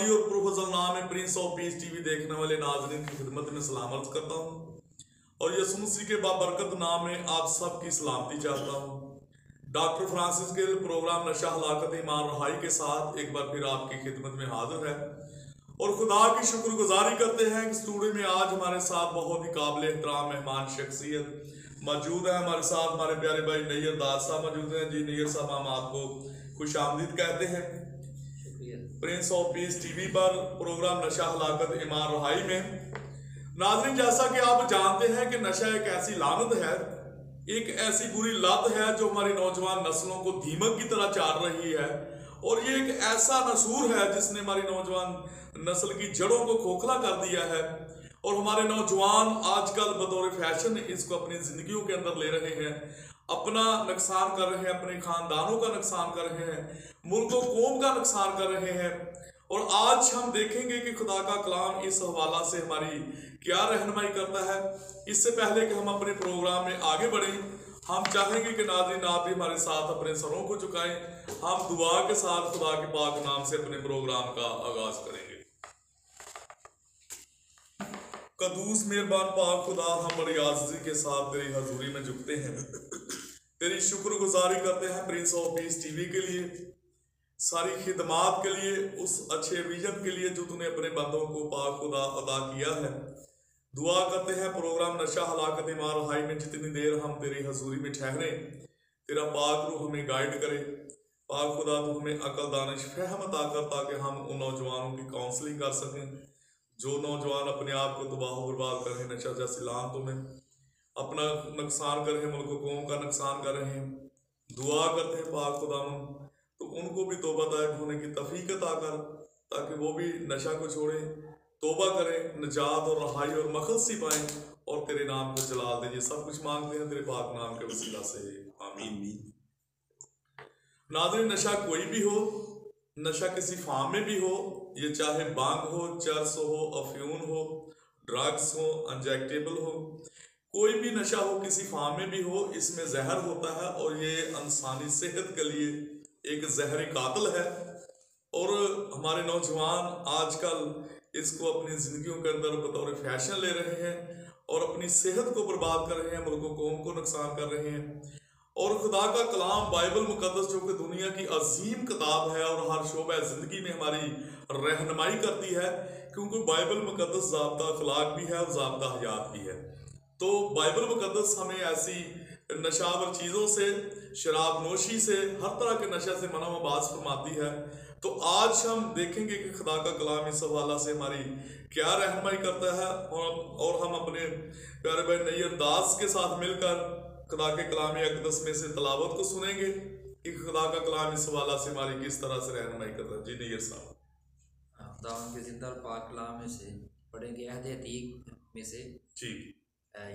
वाली और प्रोफेसर नाम है प्रिंस ऑफ पीस टीवी देखने वाले नाज़रीन की खिदमत में सलाम अर्ज करता हूँ और यसु मसीह के बाबरकत नाम में आप सबकी सलामती चाहता हूँ। डॉक्टर फ्रांसिस गिल प्रोग्राम नशा हलाकत ईमान रहाई के साथ एक बार फिर आपकी खिदमत में हाजिर है और खुदा की शुक्रगुजारी करते हैं कि स्टूडियो में आज हमारे साथ बहुत ही काबिल एहतराम मेहमान शख्सियत मौजूद है। हमारे साथ हमारे प्यारे भाई नैयर दास साहब मौजूद हैं। जी नैयर साहब, हम आपको खुश आमदीद कहते हैं प्रिंस ऑफ पीस टीवी पर प्रोग्राम नशा हलाकत ईमान रहाई में। नाज़रीन, जैसा कि आप जानते हैं कि नशा एक ऐसी लानत है, एक ऐसी बुरी लत है जो हमारी नौजवान नस्लों को दीमक की तरह चाट रही है और ये एक ऐसा नसूर है जिसने हमारी नौजवान नस्ल की जड़ों को खोखला कर दिया है और हमारे नौजवान आजकल बतौर फैशन इसको अपनी जिंदगियों के अंदर ले रहे हैं, अपना नुकसान कर रहे हैं, अपने खानदानों का नुकसान कर रहे हैं, मुल्क व कौम का नुकसान कर रहे हैं। और आज हम देखेंगे कि खुदा का कलाम इस हवाला से हमारी क्या रहनुमाई करता है। इससे पहले कि हम अपने प्रोग्राम में आगे बढ़ें, हम चाहेंगे कि नाज़रीन आप भी हमारे साथ अपने सरों को झुकाएं। हम दुआ के साथ खुदा के पाक नाम से अपने प्रोग्राम का आगाज करेंगे। कदूस मेहरबान पाक खुदा, हम बड़ी आज़िज़ी के साथ तेरी हजूरी में झुकते हैं, तेरी शुक्रगुजारी करते हैं प्रिंस ऑफ पीस टीवी के लिए, सारी खिदमात के लिए, उस अच्छे विजन के लिए जो तूने अपने बंदों को पाक खुदा अदा किया है। दुआ करते हैं प्रोग्राम नशा हलाकत ईमान रहाई में जितनी देर हम तेरी हजूरी में ठहरे, तेरा पाक रूह हमें गाइड करे। पाक खुदा तू हमें अकल दानिश फहम अता कर ताकि हम उन नौजवानों की काउंसलिंग कर सकें जो नौजवान अपने आप को तबाह बर्बाद कर रहे हैं, नशा जैसी लानतों में अपना नुकसान कर रहे हैं, मुल्क कौम का नुकसान कर रहे हैं। दुआ करते हैं पाक खुदा तो उनको भी तौबा तायब होने की तौफीक अता कर ताकि वो भी नशा को छोड़ें, तौबा करें, निजात और रहाई और मखलसी पाएं और तेरे नाम को जलाल दे। ये सब कुछ मांगते हैं तेरे पाक नाम के वसीला से, आमीन। नाज़रीन, नशा कोई भी हो, नशा किसी फार्म में भी हो, ये चाहे बांग हो, चरस हो, अफ्यून हो, ड्रग्स हो, इंजेक्टेबल हो, कोई भी नशा हो किसी फार्म में भी हो, इसमें जहर होता है और ये इंसानी सेहत के लिए एक जहरी कातिल है। और हमारे नौजवान आजकल इसको अपनी जिंदगियों के अंदर बतौर फैशन ले रहे हैं और अपनी सेहत को बर्बाद कर रहे हैं, मुल्क कौम को नुकसान कर रहे हैं। और खुदा का कलाम बाइबल मुकद्दस जो कि दुनिया की अजीम किताब है और हर शोबा जिंदगी में हमारी रहनुमाई करती है, क्योंकि बाइबल मुकद्दस ज़ाब्ता अखलाक भी है और ज़ाब्ता हयात भी है। तो बाइबल मुकद्दस हमें ऐसी नशावर चीज़ों से, शराब नोशी से, हर तरह के नशे से मनाबाज फरमाती है। तो आज हम देखेंगे कि खुदा का कलाम इस हवाला से हमारी क्या रहनुमाई करता है और हम अपने प्यारे भाई नैयर दास के साथ मिलकर खुदा के कलाम अक़दस में से तलावत को सुनेंगे कि खुदा का कलाम इस हवाला से हमारी किस तरह से रहनुमाई करता है। जी नैयर साहब, खुदा के ज़िंदा पाक कलाम में से पढ़ेंगे अहद अतीक में से जी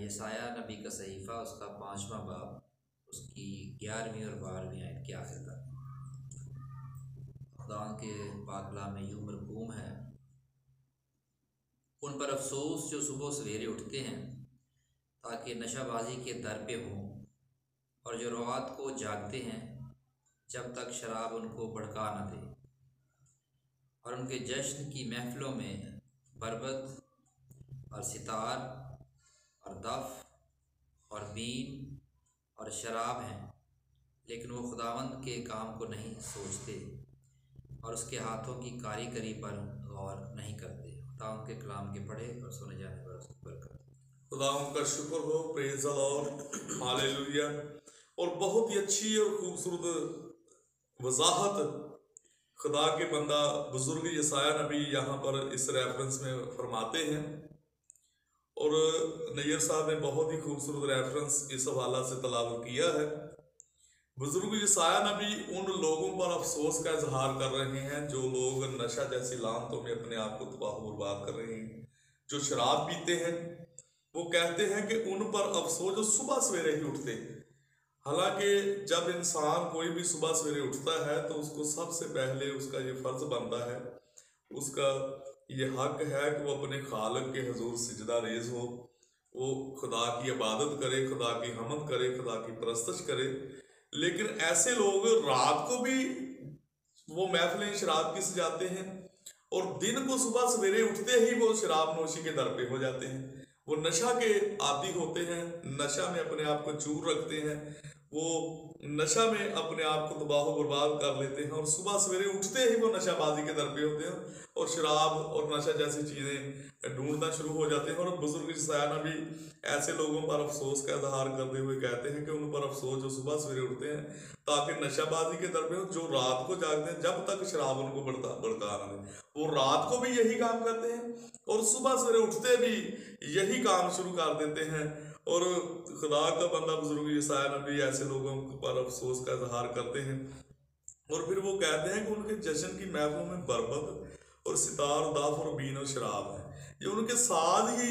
यसाया नबी का सहीफ़ा, उसका 5वां बाब, उसकी 11वीं और 12वीं आयत के आखिर तक। खुदा के पाक कलाम में यूं मरकूम है, उन पर अफसोस जो सुबह सवेरे उठते हैं ताकि नशाबाजी के दर पे हों और जो रात को जागते हैं जब तक शराब उनको भड़का न दे और उनके जश्न की महफिलों में बरबत और सितार और दफ और बीन और शराब हैं, लेकिन वो खुदावंद के काम को नहीं सोचते और उसके हाथों की कारीगरी पर गौर नहीं करते। खुदा उनके कलाम के पढ़े और सुने जाने पर उसकी बरकत। खुदा उनका शुक्र हो, प्रेज़ द लॉर्ड, हालेलुया। और बहुत ही अच्छी और खूबसूरत वजाहत खुदा के बंदा बुजुर्ग यसाया नबी यहाँ पर इस रेफरेंस में फरमाते हैं और नैयर साहब ने बहुत ही खूबसूरत रेफरेंस इस हवाला से तलावत किया है। बुजुर्ग यसाया नबी उन लोगों पर अफसोस का इजहार कर रहे हैं जो लोग नशा जैसी लानतों में अपने आप को तबाह बर्बाद कर रहे हैं, जो शराब पीते हैं। वो कहते हैं कि उन पर अफसोस जो सुबह सवेरे ही उठते हैं। हालांकि जब इंसान कोई भी सुबह सवेरे उठता है तो उसको सबसे पहले उसका ये फ़र्ज़ बनता है, उसका ये हक है कि वो अपने खालिक के हुजूर सिजदा रेज़ हो, वो खुदा की इबादत करे, खुदा की हमद करे, खुदा की परस्तश करे। लेकिन ऐसे लोग रात को भी वो महफिलें शराब की सजाते हैं और दिन को सुबह सवेरे उठते ही वो शराब नोशी के दर पे हो जाते हैं। वो नशा के आदी होते हैं, नशा में अपने आप को चूर रखते हैं, वो नशा में अपने आप को तबाह बर्बाद कर लेते हैं और सुबह सवेरे उठते ही वो नशाबाजी के दर पे होते हैं और शराब और नशा जैसी चीज़ें ढूंढना शुरू हो जाते हैं। और बुजुर्ग सायाना भी ऐसे लोगों पर अफसोस का इजहार करते हुए कहते हैं कि उन पर अफसोस जो सुबह सवेरे उठते हैं ताकि नशाबाजी के दर पे हो, जो रात को जागते हैं जब तक शराब उनको भड़का ना दे, वो रात को भी यही काम करते हैं और सुबह सवेरे उठते भी यही काम शुरू कर देते हैं। और खुदा का बंदा बुजुर्ग ईसाया नबी ऐसे लोगों पर अफसोस का इजहार करते हैं और फिर वो कहते हैं कि उनके जश्न की महफिलों में बरबत और सितार दाफ और बीन और शराब है। ये उनके साथ ही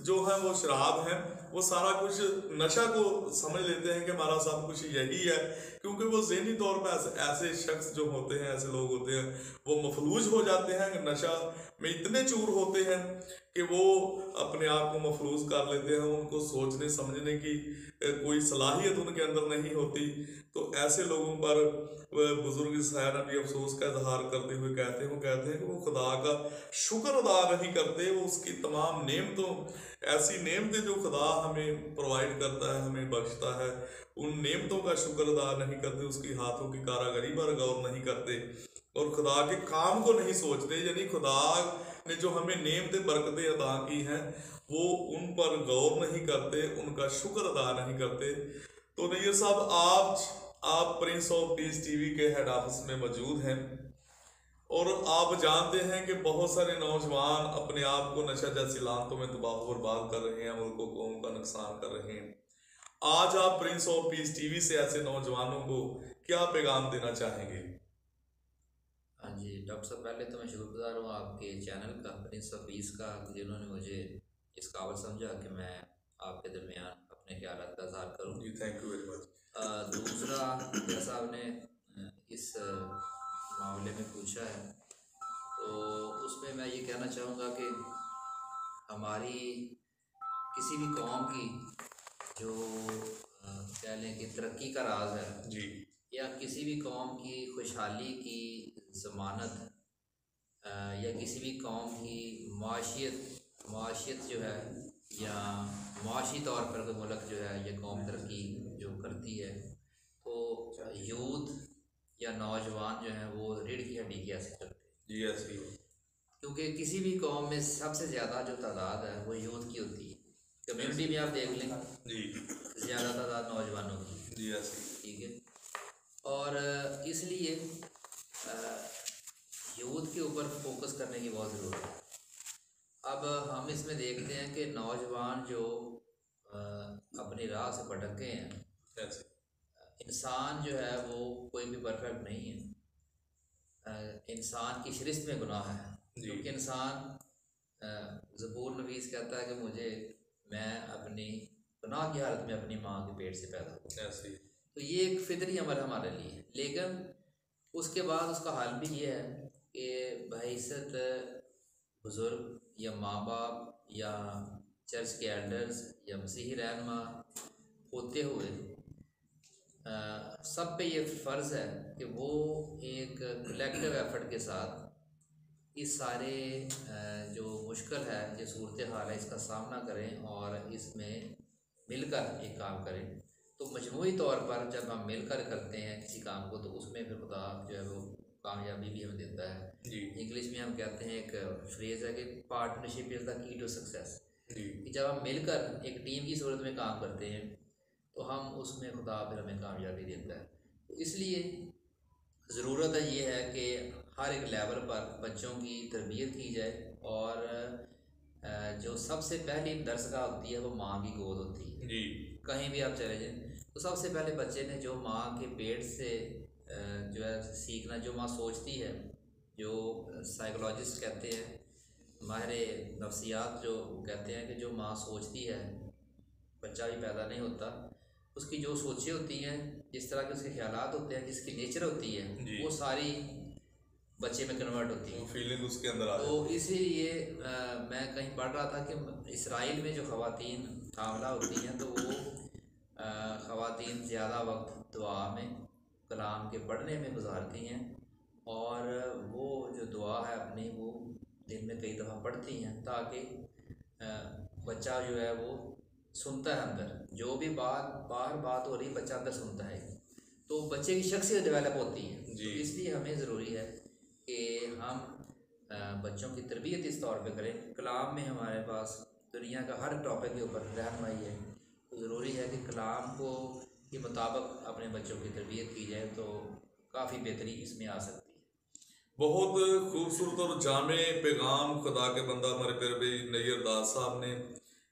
जो है वो शराब है, वो सारा कुछ नशा को समझ लेते हैं कि हमारा सब कुछ यही है, क्योंकि वो ज़हनी तौर पर ऐसे शख्स जो होते हैं, ऐसे लोग होते हैं, वो मफलूज हो जाते हैं, नशा में इतने चूर होते हैं कि वो अपने आप को मफलूज कर लेते हैं, उनको सोचने समझने की कोई सलाहियत उनके अंदर नहीं होती। तो ऐसे लोगों पर बुजुर्ग सायाना भी अफसोस का इजहार करते हुए कहते हैं कि वो खुदा का शुक्र अदा नहीं करते, वो उसकी तमाम नेमतों, ऐसी नेमतें जो खुदा हमें प्रोवाइड करता है, हमें बख्शता है, उन नेमतों का शुक्र अदा नहीं करते, उसकी हाथों की कारागरी पर गौर नहीं करते और खुदा के काम को नहीं सोचते। यानी खुदा ने जो हमें नेमतें बरकतें अदा की हैं वो उन पर गौर नहीं करते, उनका शुक्र अदा नहीं करते। तो नैयर साहब, आप प्रिंस ऑफ पीस टीवी के हेड ऑफिस में मौजूद हैं और आप जानते हैं कि बहुत सारे नौजवान अपने आप को नशा जैसी लानतों में तबाह बर्बाद कर रहे हैं, मुल्कों को उनका नुकसान कर रहे हैं। आज आप प्रिंस ऑफ पीस टीवी से ऐसे नौजवानों को क्या पैगाम देना चाहेंगे? हाँ जी डॉक्टर साहब, पहले तो मैं शुक्रगुजार हूँ आपके चैनल का, प्रिंस ऑफ पीस का, जिन्होंने मुझे इस काबिल समझा कि मैं आपके दरमियान अपने ख्यालात का इज़हार करूँ। जी थैंक यू वेरी मच। दूसरा, जैसा आपने इस मामले में पूछा है, तो उसमें मैं ये कहना चाहूँगा कि हमारी किसी भी कौम की जो कह लें कि तरक्की का राज है जी, या किसी भी कौम की खुशहाली की ज़मानत या किसी भी कौम की माशियत जो है या माशी तौर पर कोई मुल्क जो है या कौम तरक्की जो करती है, तो यूथ या नौजवान जो हैं वो रीढ़ की हड्डी की हैसियत रखते हैं। जी ऐसे ही, क्योंकि किसी भी कौम में सबसे ज़्यादा जो तादाद है वो यूथ की होती है। कम्युनिटी में आप देख लें जी, ज़्यादा तादाद नौजवानों की, जी ऐसे ही, ठीक है। और इसलिए यूथ के ऊपर फोकस करने की बहुत ज़रूरत है। अब हम इसमें देखते हैं कि नौजवान जो अपनी राह से भटक गए हैं, ऐसे इंसान जो है वो कोई भी परफेक्ट नहीं है। इंसान की शिरस्त में गुनाह है, क्योंकि इंसान ज़बूर नवीस कहता है कि मैं अपनी गुनाह की हालत में अपनी माँ के पेट से पैदा हुआ। ऐसे ही, तो ये एक फितरी अमल हमारे लिए है। लेकिन उसके बाद उसका हाल भी ये है कि बहैसियत बुज़ुर्ग या माँ बाप या चर्च के एल्डर्स या मसीही रहनुमा होते हुए सब पे ये फ़र्ज़ है कि वो एक कलेक्टिव एफर्ट के साथ इस सारे जो मुश्किल है, जो सूरत हाल है, इसका सामना करें और इसमें मिलकर एक काम करें। तो मजमूई तौर पर जब हम मिलकर करते हैं किसी काम को, तो उसमें फिर खुदा जो है वो कामयाबी भी हमें देता है। जी, इंग्लिश में हम कहते हैं, एक फ्रेज़ है कि partnership is the key to success. जी, कि जब हम मिलकर एक टीम की सूरत में काम करते हैं तो हम उसमें खुदा फिर हमें कामयाबी देता है। तो इसलिए ज़रूरत है ये है कि हर एक लेवल पर बच्चों की तरबियत की जाए और जो सबसे पहली दरसगाह होती है वो माँ की गोद होती है। जी, कहीं भी आप चले जाएं तो सबसे पहले बच्चे ने जो माँ के पेट से जो है सीखना, जो माँ सोचती है, जो साइकोलॉजिस्ट कहते हैं, माहिर नफ्सियात जो कहते हैं कि जो माँ सोचती है बच्चा भी पैदा नहीं होता। उसकी जो सोचें होती हैं, जिस तरह के उसके ख्यालात होते हैं, जिसकी नेचर होती है, वो सारी बच्चे में कन्वर्ट होती है, फीलिंग उसके अंदर आ तो इसीलिए मैं कहीं पढ़ रहा था कि इसराइल में जो ख़वातीन हामला होती हैं तो वो ख़वातीन ज़्यादा वक्त दुआ में, कलाम के पढ़ने में गुजारती हैं और वो जो दुआ है अपनी वो दिन में कई दफ़ा पढ़ती हैं, ताकि बच्चा जो है वो सुनता है अंदर, जो भी बाहर बात हो रही बच्चा अंदर सुनता है, तो बच्चे की शख्सियत डेवलप होती है। तो इसलिए हमें ज़रूरी है कि हम बच्चों की तरबियत इस तौर पे करें। कलाम में हमारे पास दुनिया का हर टॉपिक के ऊपर रहनुमाई है, तो ज़रूरी है कि कलाम को के मुताबिक अपने बच्चों की तरबियत की जाए, तो काफ़ी बेहतरी इसमें आ सकती है। बहुत खूबसूरत और जामे पैगाम खुदा के बंदा हमारे प्यारे भाई नैयर दास साहब ने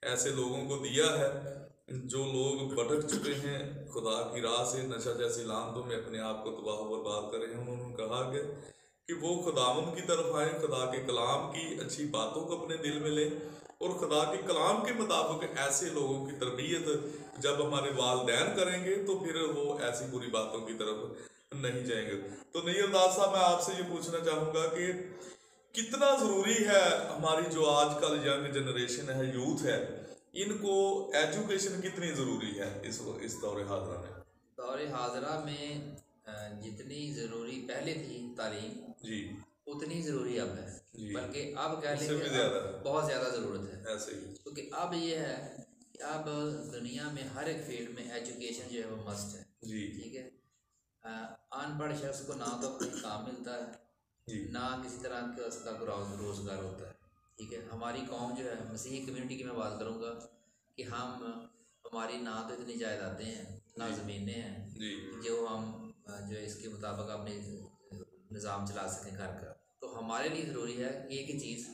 ऐसे लोगों को दिया है जो लोग भटक चुके हैं खुदा की राह से, नशा जैसी लानतों में अपने आप को तबाह बर्बाद कर रहे हैं। उन्होंने कहा कि वो खुदावंद की तरफ आए, खुदा के कलाम की अच्छी बातों को अपने दिल में लें और खुदा के कलाम के मुताबिक ऐसे लोगों की तरबियत जब हमारे वालिदैन करेंगे तो फिर वो ऐसी बुरी बातों की तरफ नहीं जाएंगे। तो नैयर दास साहब, मैं आपसे ये पूछना चाहूँगा कि कितना ज़रूरी है हमारी जो आजकल यंग जनरेशन है, यूथ है, इनको एजुकेशन कितनी ज़रूरी है इस दौरे हाजरा में? दौरे हाजरा में जितनी ज़रूरी पहले थी तालीम जी, उतनी ज़रूरी अब है, बल्कि अब कह लें बहुत ज़्यादा ज़रूरत है ऐसे ही, क्योंकि अब ये है कि अब दुनिया में हर एक फील्ड में एजुकेशन जो है वो मस्ट है। जी, ठीक है। अनपढ़ शख्स को ना तो कोई काम मिलता है, ना किसी तरह का उसका रोज़गार होता है। ठीक है। हमारी कौम जो है, मसीही कम्युनिटी की मैं बात करूँगा कि हमारी ना तो इतनी जायदादें हैं, ना ज़मीनें हैं जो हम जो इसके मुताबिक अपने निज़ाम चला सकें घर का। तो हमारे लिए ज़रूरी है एक ही चीज़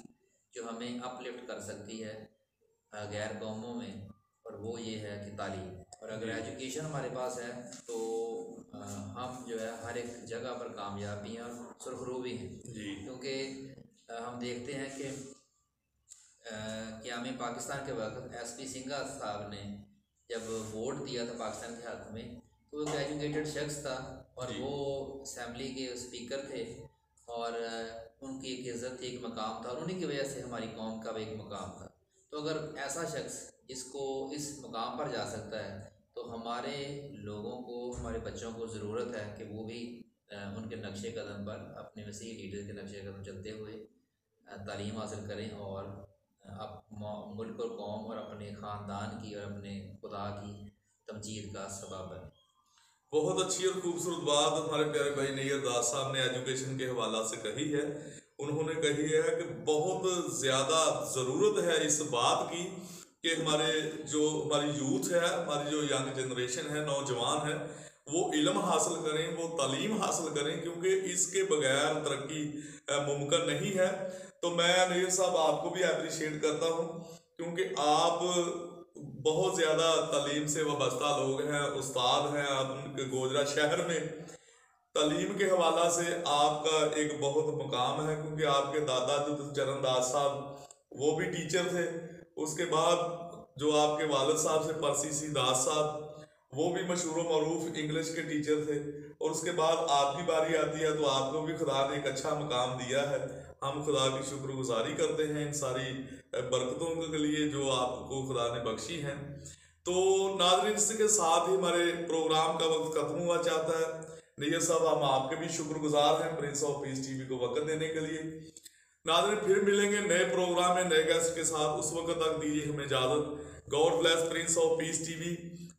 जो हमें अपलिफ्ट कर सकती है गैर कौमों में, और वो ये है कि तालीम। और अगर एजुकेशन हमारे पास है तो हम जो है हर एक जगह पर कामयाबी और सुरखरू भी हैं। क्योंकि हम देखते हैं कि क़याम पाकिस्तान के वक्त SP सिंघा साहब ने जब वोट दिया था पाकिस्तान के हक़ में, तो वो एक एजुकेटेड शख्स था और वो असम्बली के स्पीकर थे और उनकी एक इज़्ज़त थी, एक मकाम था, और उन्हीं की वजह से हमारी कौम का भी एक मकाम था। तो अगर ऐसा शख्स जिसको इस मकाम पर जा सकता है, तो हमारे लोगों को, हमारे बच्चों को ज़रूरत है कि वो भी उनके नक्शे कदम पर, अपने मसीही लीडर के नक्शे कदम चलते हुए तालीम हासिल करें और मुल्क और कौम और अपने ख़ानदान की और अपने खुदा की तमजीद का सबब बने। बहुत अच्छी और खूबसूरत बात हमारे प्यारे भाई नैयर दास साहब ने एजुकेशन के हवाला से कही है। उन्होंने कही है कि बहुत ज़्यादा ज़रूरत है इस बात की कि हमारी यूथ है, हमारी जो यंग जनरेशन है, नौजवान है, वो इल्म हासिल करें, वो तालीम हासिल करें, क्योंकि इसके बगैर तरक्की मुमकिन नहीं है। तो मैं नैयर साहब आपको भी अप्रिशिएट करता हूँ क्योंकि आप बहुत ज़्यादा तालीम से वाबस्ता लोग हैं, उस्ताद हैं। आप गोजरा शहर में तालीम के हवाला से आपका एक बहुत मकाम है, क्योंकि आपके दादा जो चरणदास साहब वो भी टीचर थे। उसके बाद जो आपके वालिद साहब से परसी सी दास साहब, वो भी मशहूर मरूफ इंग्लिश के टीचर थे। और उसके बाद आपकी बारी आती है तो आपको भी खुदा ने एक अच्छा मकाम दिया है। हम खुदा की शुक्रगुजारी करते हैं इन सारी बरकतों के लिए जो आपको खुदा ने बख्शी हैं। तो नाज़रीन, इसके साथ ही हमारे प्रोग्राम का वक्त ख़त्म हुआ चाहता है। नैयर साहब, हम आपके भी शुक्रगुजार हैं प्रिंस ऑफ पीस TV को वक्त देने के लिए। नाज़रीन, फिर मिलेंगे नए प्रोग्राम में नए गेस्ट के साथ। उस वक्त तक दीजिए हमें इजाज़त। God bless Prince of peace TV,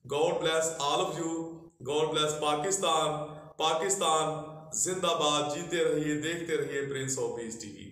God bless all of you, God bless Pakistan. Pakistan जिंदाबाद। जीते रहिए, देखते रहिए प्रिंस ऑफ पीस TV।